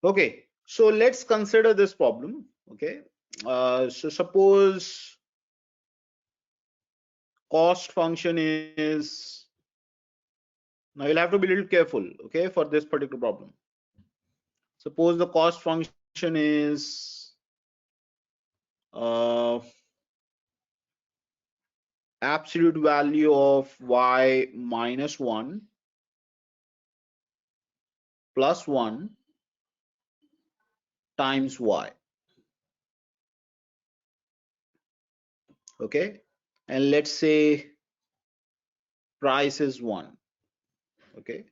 Okay, so let's consider this problem. Okay, so suppose cost function is, now you'll have to be a little careful, okay, for this particular problem. Suppose the cost function is absolute value of y minus 1 plus 1 times y. Okay, and let's say price is 1. Okay,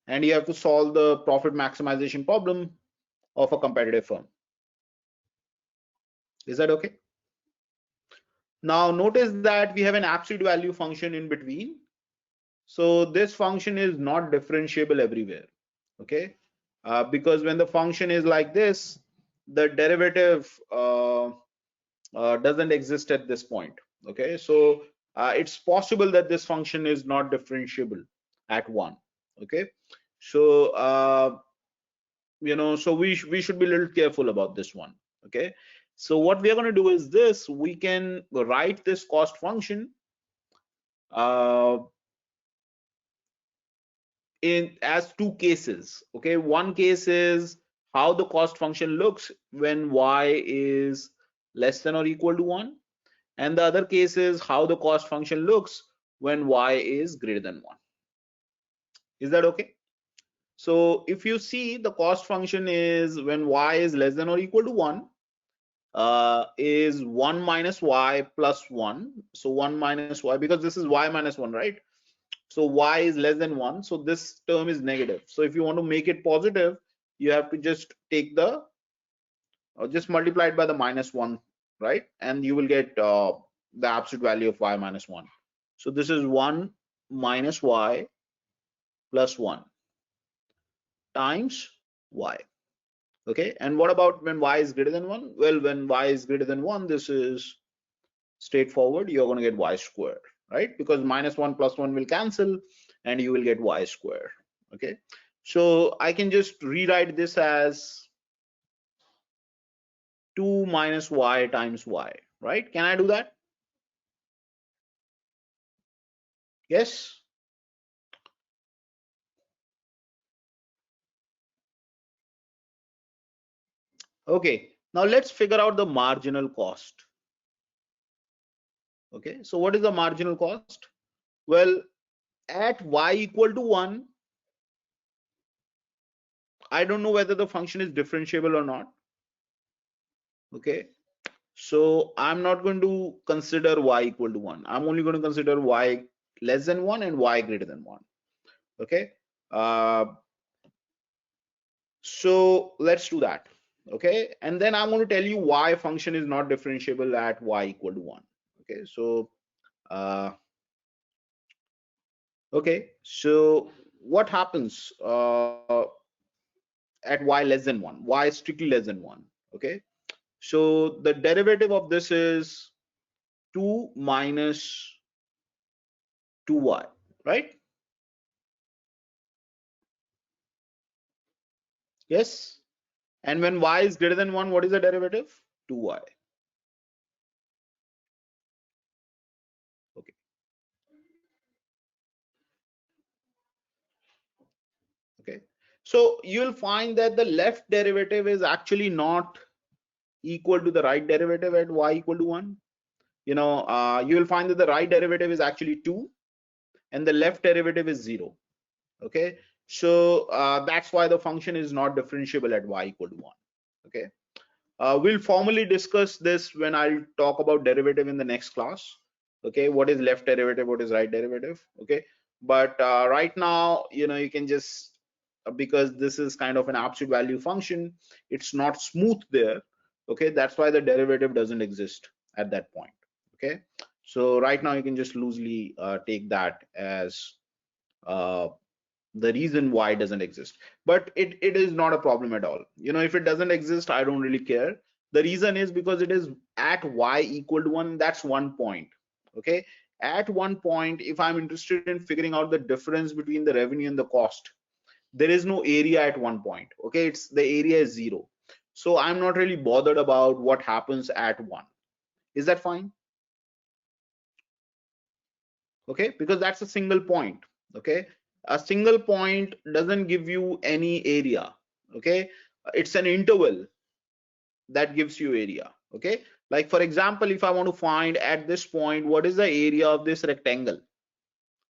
and you have to solve the profit maximization problem of a competitive firm. Is that okay? Now notice that we have an absolute value function in between. So this function is not differentiable everywhere. Okay, because when the function is like this, the derivative doesn't exist at this point. Okay, so it's possible that this function is not differentiable at 1. Okay, so so we should be a little careful about this one. Okay, so what we are going to do is this: we can write this cost function in as two cases. Okay, one case is how the cost function looks when y is less than or equal to 1, and the other case is how the cost function looks when y is greater than 1. Is that okay? So if you see, the cost function is when y is less than or equal to 1, is 1 minus y plus 1. So 1 minus y, because this is y minus 1, right? So y is less than 1, so this term is negative. So if you want to make it positive, you have to just take the just multiply it by the minus 1, right? And you will get the absolute value of y minus 1. So this is 1 minus y plus 1 times y. Okay, and what about when y is greater than 1? Well, when y is greater than 1, this is straightforward. You're going to get y squared, right? Because minus 1 plus 1 will cancel and you will get y squared. Okay, so I can just rewrite this as 2 minus y times y, right? Can I do that? Yes. Okay, now let's figure out the marginal cost. Okay, so what is the marginal cost? Well, at y equal to 1, I don't know whether the function is differentiable or not. Okay, so I'm not going to consider y equal to 1. I'm only going to consider y less than 1 and y greater than 1. Okay, so let's do that. Okay, and then I'm going to tell you why function is not differentiable at y equal to 1. Okay, so okay, so what happens at y less than 1? Y is strictly less than 1. Okay, so the derivative of this is 2 minus 2y, right? Yes. And when y is greater than 1, what is the derivative? 2y. Okay. Okay. So you'll find that the left derivative is actually not equal to the right derivative at y equal to 1. You will find that the right derivative is actually 2 and the left derivative is 0. Okay. So that's why the function is not differentiable at y equal to 1. Okay. We'll formally discuss this when I'll talk about derivative in the next class. Okay, what is left derivative, what is right derivative? Okay, but right now, you can just because this is kind of an absolute value function, it's not smooth there. Okay, that's why the derivative doesn't exist at that point. Okay, so right now you can just loosely take that as the reason why it doesn't exist, but it is not a problem at all. If it doesn't exist, I don't really care. The reason is because it is at y equal to 1. That's one point. Okay, at one point, if I'm interested in figuring out the difference between the revenue and the cost, there is no area at one point. Okay, it's the area is 0. So I'm not really bothered about what happens at 1. Is that fine? Okay, because that's a single point. Okay, a single point doesn't give you any area. Okay, it's an interval that gives you area. Okay, like for example, if I want to find at this point what is the area of this rectangle.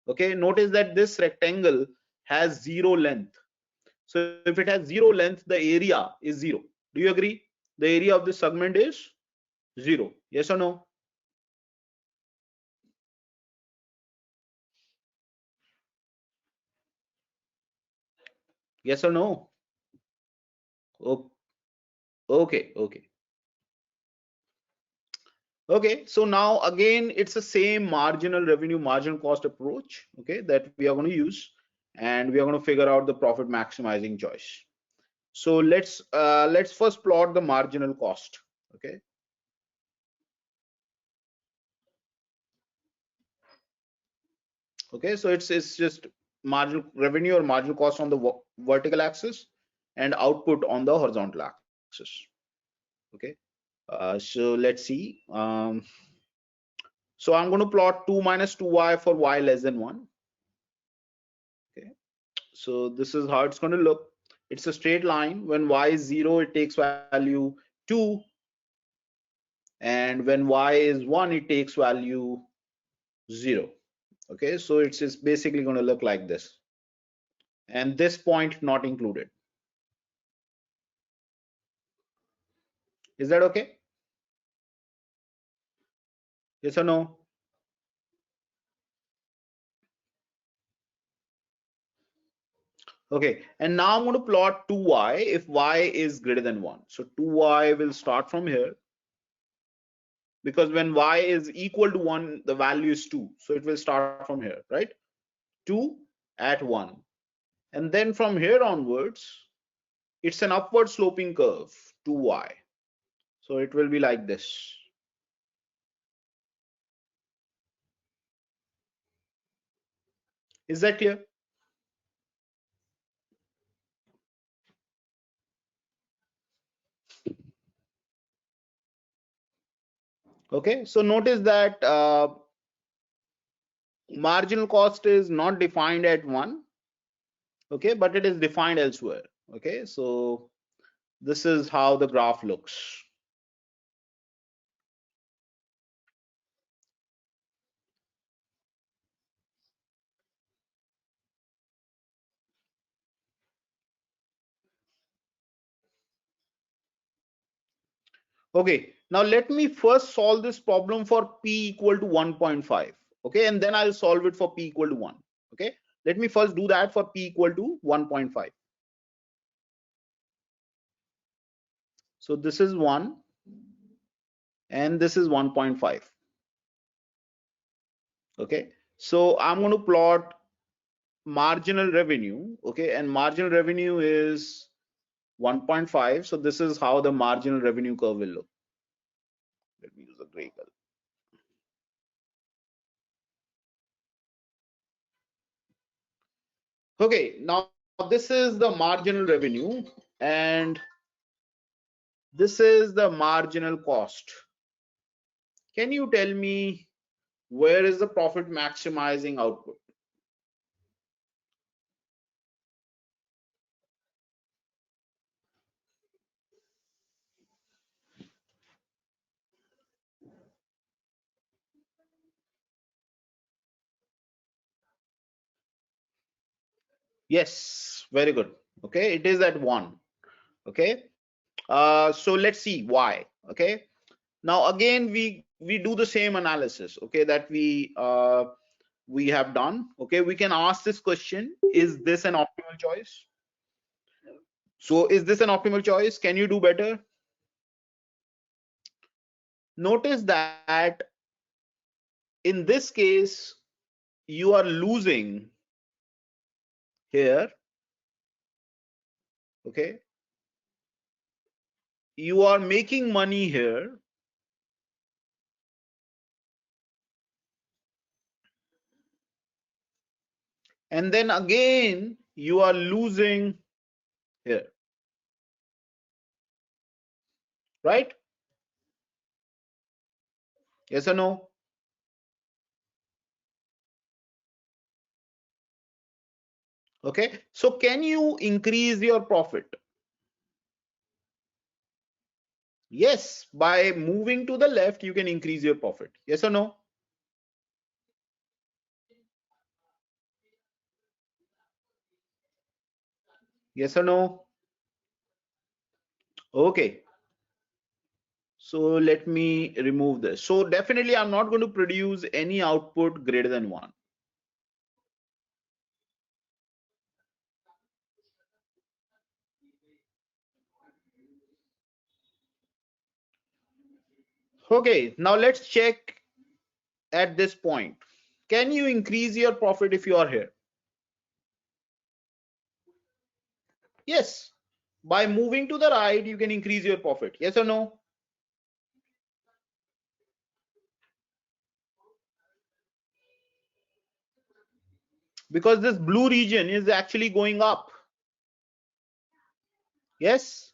Okay, notice that this rectangle has 0 length. So if it has 0 length, the area is 0. Do you agree? The area of this segment is 0. Yes or no? Yes or no? Okay, okay. Okay, so now again, it's the same marginal revenue, marginal cost approach, okay, that we are going to use, and we are going to figure out the profit maximizing choice. So let's first plot the marginal cost. Okay. Okay, so it's just marginal revenue or marginal cost on the vertical axis and output on the horizontal axis. Okay, so let's see. So I'm going to plot 2 minus 2y for y less than 1. Okay, so this is how it's going to look. It's a straight line. When y is 0, it takes value 2, and when y is 1, it takes value 0. Okay, so it's basically going to look like this, and this point not included. Is that okay? Yes or no? Okay, and now I'm going to plot 2y if y is greater than 1. So 2y will start from here, because when y is equal to 1, the value is 2. So it will start from here, right? 2 at 1. And then from here onwards, it's an upward sloping curve, 2y. So it will be like this. Is that clear? Okay, so notice that marginal cost is not defined at 1. Okay, but it is defined elsewhere. Okay, so this is how the graph looks. Okay, now let me first solve this problem for p equal to 1.5. Okay, and then I'll solve it for p equal to 1. Okay, let me first do that for p equal to 1.5. So this is 1 and this is 1.5. Okay, so I'm going to plot marginal revenue. Okay, and marginal revenue is 1.5. So this is how the marginal revenue curve will look. Let me use a gray color. Okay, now this is the marginal revenue and this is the marginal cost. Can you tell me where is the profit maximizing output? Yes, very good. Okay, it is at 1. Okay, so let's see why. Okay, now again we do the same analysis. Okay, that we have done. Okay, we can ask this question: is this an optimal choice? So is this an optimal choice? Can you do better? Notice that in this case you are losing here. Okay, you are making money here, and then again you are losing here, right? Yes or no? Okay, so can you increase your profit? Yes, by moving to the left, you can increase your profit. Yes or no? Yes or no? Okay, so let me remove this. So definitely I'm not going to produce any output greater than 1. Okay, now let's check at this point. Can you increase your profit if you are here? Yes, by moving to the right, you can increase your profit. Yes or no? Because this blue region is actually going up. Yes?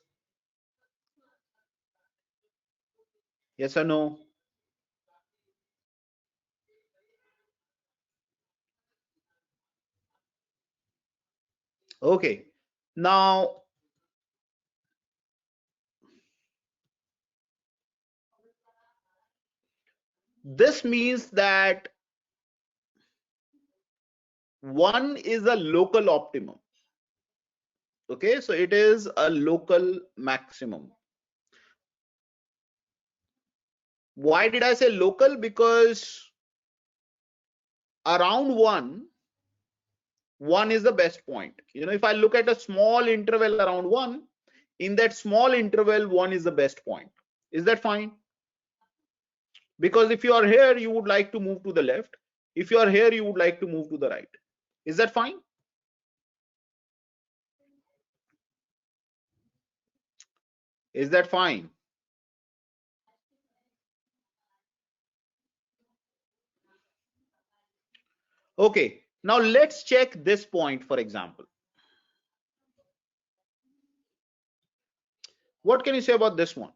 Yes or no? Okay. Now, this means that 1 is a local optimum. Okay, so it is a local maximum. Why did I say local? Because around 1 is the best point. If I look at a small interval around 1, in that small interval, 1 is the best point. Is that fine? Because if you are here, you would like to move to the left. If you are here, you would like to move to the right. Is that fine? Is that fine? Okay, now let's check this point, for example. What can you say about this one?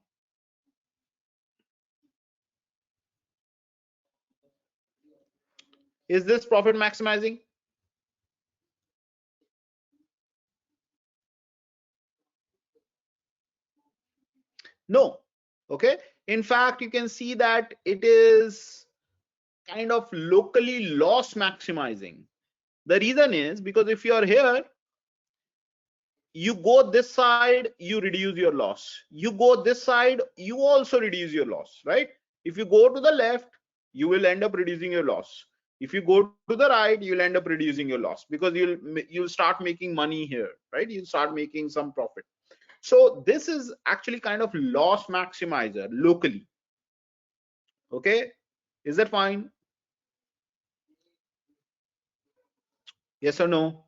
Is this profit maximizing? No. Okay, in fact, you can see that it is kind of locally loss maximizing. The reason is because if you are here, you go this side, you reduce your loss. You go this side, you also reduce your loss, right? If you go to the left, you will end up reducing your loss. If you go to the right, you'll end up reducing your loss because you'll start making money here, right? You'll start making some profit. So this is actually kind of loss maximizer locally. Okay, is that fine? Yes or no?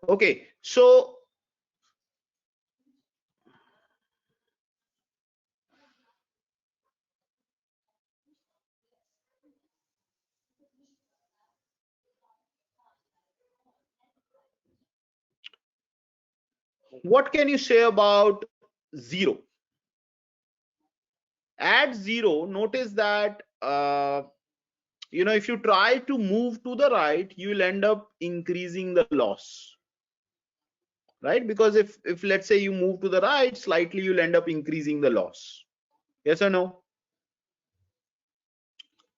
Okay, so what can you say about 0? At 0, notice that if you try to move to the right, you will end up increasing the loss, right? Because if let's say you move to the right slightly, you'll end up increasing the loss. Yes or no?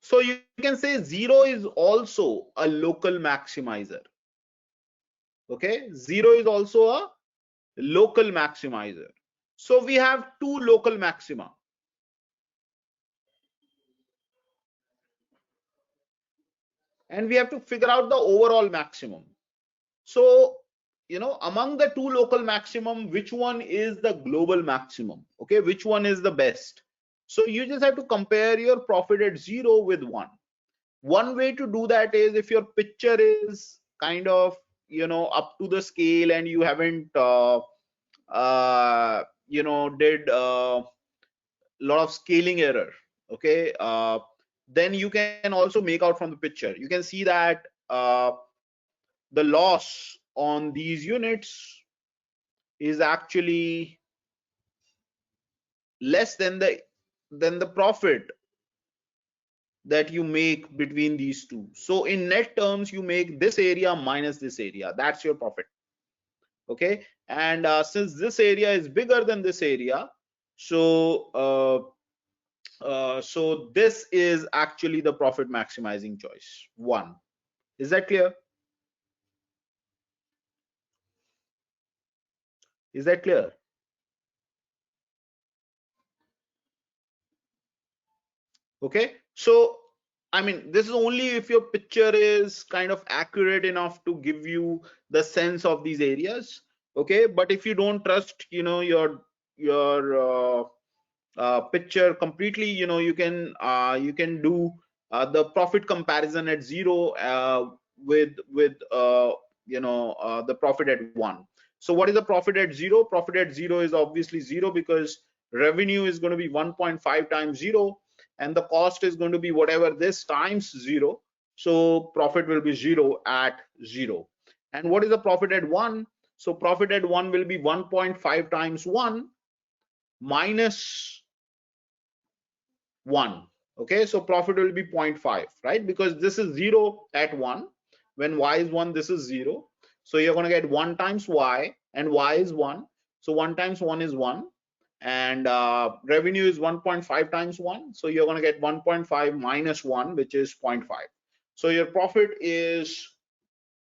So you can say 0 is also a local maximizer. Okay, 0 is also a local maximizer. So we have two local maxima. And we have to figure out the overall maximum. So, among the two local maximum, which one is the global maximum? Okay, which one is the best? So you just have to compare your profit at 0 with 1. One way to do that is if your picture is kind of, up to the scale and you haven't, did a lot of scaling error. Okay, then you can also make out from the picture. You can see that the loss on these units is actually less than the profit that you make between these two. So in net terms, you make this area minus this area. That's your profit. Okay, and since this area is bigger than this area, so so this is actually the profit maximizing choice one. Is that clear? Is that clear? Okay, so I mean, this is only if your picture is kind of accurate enough to give you the sense of these areas. Okay, but if you don't trust, your picture completely, you can do the profit comparison at 0 with the profit at 1. So what is the profit at 0? Profit at 0 is obviously 0 because revenue is going to be 1.5 times 0 and the cost is going to be whatever this times 0. So profit will be 0 at 0. And what is the profit at 1? So profit at 1 will be 1.5 times 1 minus 1. Okay, so profit will be 0.5, right? Because this is 0 at 1. When y is 1, this is 0. So you're going to get 1 times y, and y is 1. So 1 times 1 is 1. And revenue is 1.5 times 1. So you're going to get 1.5 minus 1, which is 0.5. So your profit is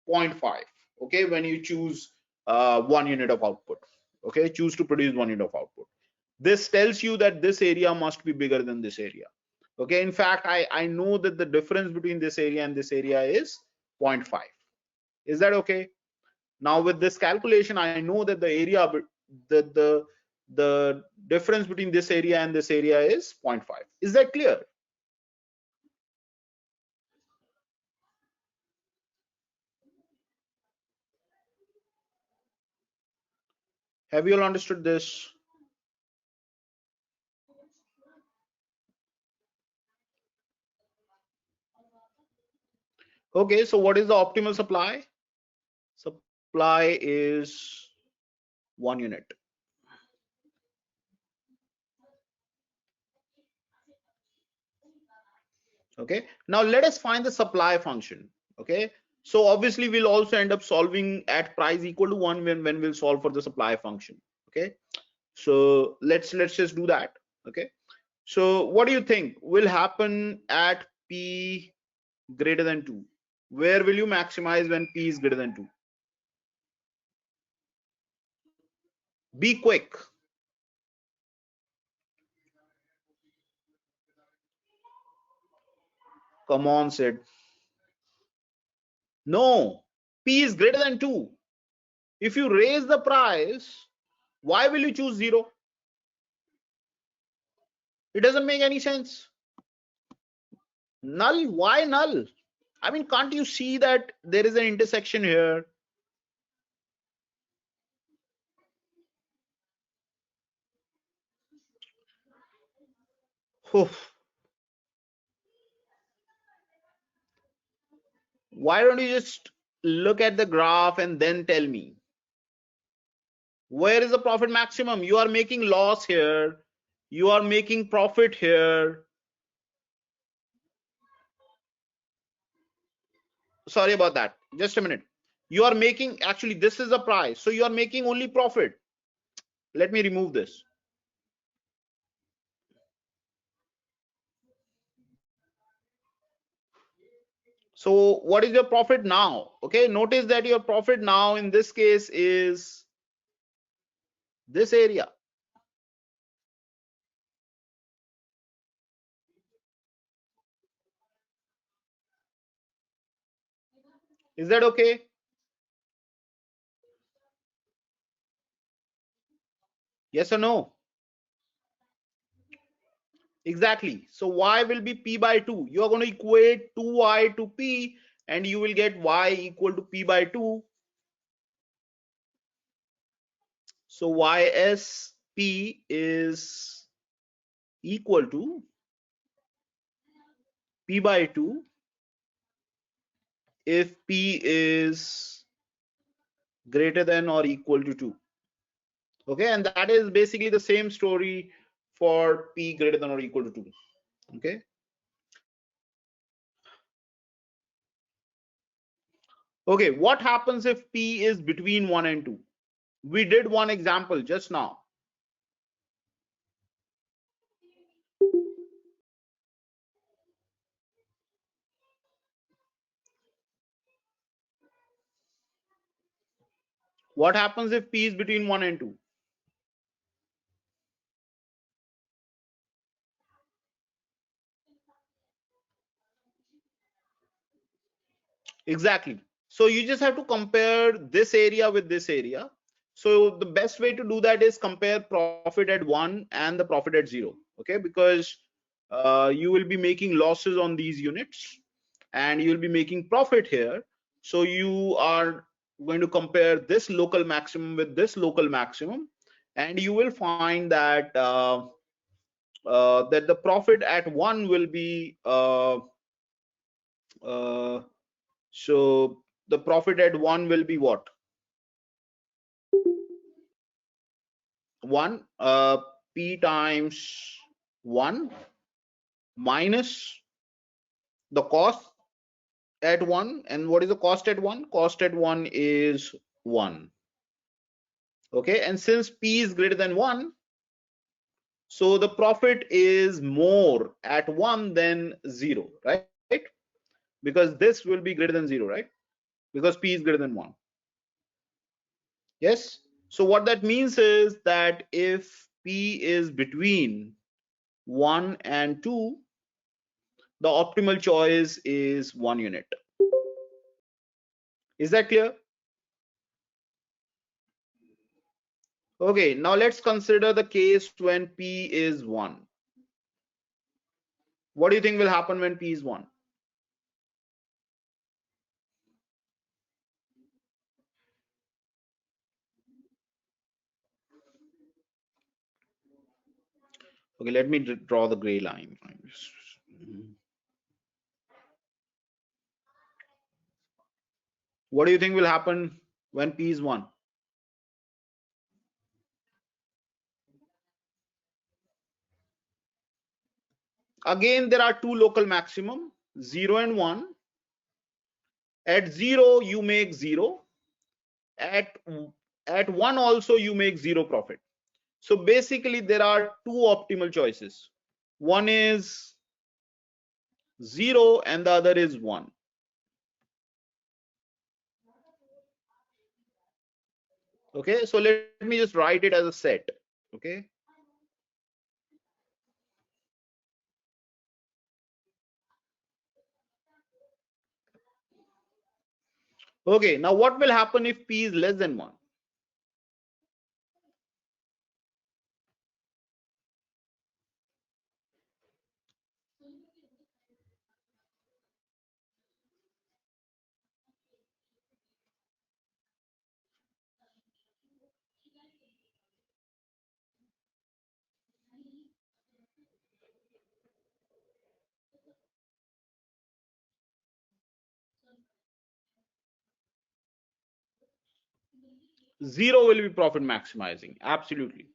0.5. Okay, when you choose 1 unit of output. Okay, choose to produce 1 unit of output. This tells you that this area must be bigger than this area. Okay, in fact, I know that the difference between this area and this area is 0.5. Is that okay? Now with this calculation, I know that the area, the difference between this area and this area is 0.5. Is that clear? Have you all understood this? Okay, so what is the optimal supply? Supply is 1 unit. Okay, now let us find the supply function. Okay, so obviously we'll also end up solving at price equal to 1 when we'll solve for the supply function. Okay, so let's just do that. Okay, so what do you think will happen at p greater than 2? Where will you maximize when p is greater than 2? Be quick. Come on, Sid. No, p is greater than 2. If you raise the price, why will you choose 0? It doesn't make any sense. Null? Why null? I mean, can't you see that there is an intersection here? Oof. Why don't you just look at the graph and then tell me? Where is the profit maximum? You are making loss here. You are making profit here. Sorry about that. Just a minute. You are making, actually, this is the price. So you are making only profit. Let me remove this. So what is your profit now? Okay, notice that your profit now in this case is this area. Is that okay? Yes or no? Exactly. So y will be p by 2. You are going to equate 2y to p and you will get y equal to p by 2. So ysp is equal to P by 2 if P is greater than or equal to 2. Okay, and that is basically the same story for P greater than or equal to 2. Okay. Okay, what happens if P is between 1 and 2? We did one example just now. What happens if P is between 1 and 2? Exactly. So you just have to compare this area with this area. So the best way to do that is compare profit at 1 and the profit at 0. Okay, because you will be making losses on these units and you will be making profit here. So you are going to compare this local maximum with this local maximum, and you will find that that the profit at 1 will be uh, so the profit at 1 will be what? 1 P times 1 minus the cost at 1. And what is the cost at 1? Cost at 1 is 1. Okay, and since P is greater than 1, so the profit is more at 1 than 0, right? Because this will be greater than 0, right? Because P is greater than 1. Yes. So what that means is that if P is between 1 and 2, the optimal choice is 1 unit. Is that clear? Okay, now let's consider the case when P is 1. What do you think will happen when P is 1? Okay, let me draw the gray line. What do you think will happen when P is 1? Again, there are two local maximum, 0 and 1. At 0, you make 0. At 1 also, you make 0 profit. So basically, there are two optimal choices. One is 0 and the other is 1. Okay, so let me just write it as a set. Okay. Okay, now what will happen if P is less than 1? Zero will be profit maximizing. Absolutely.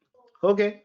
Okay.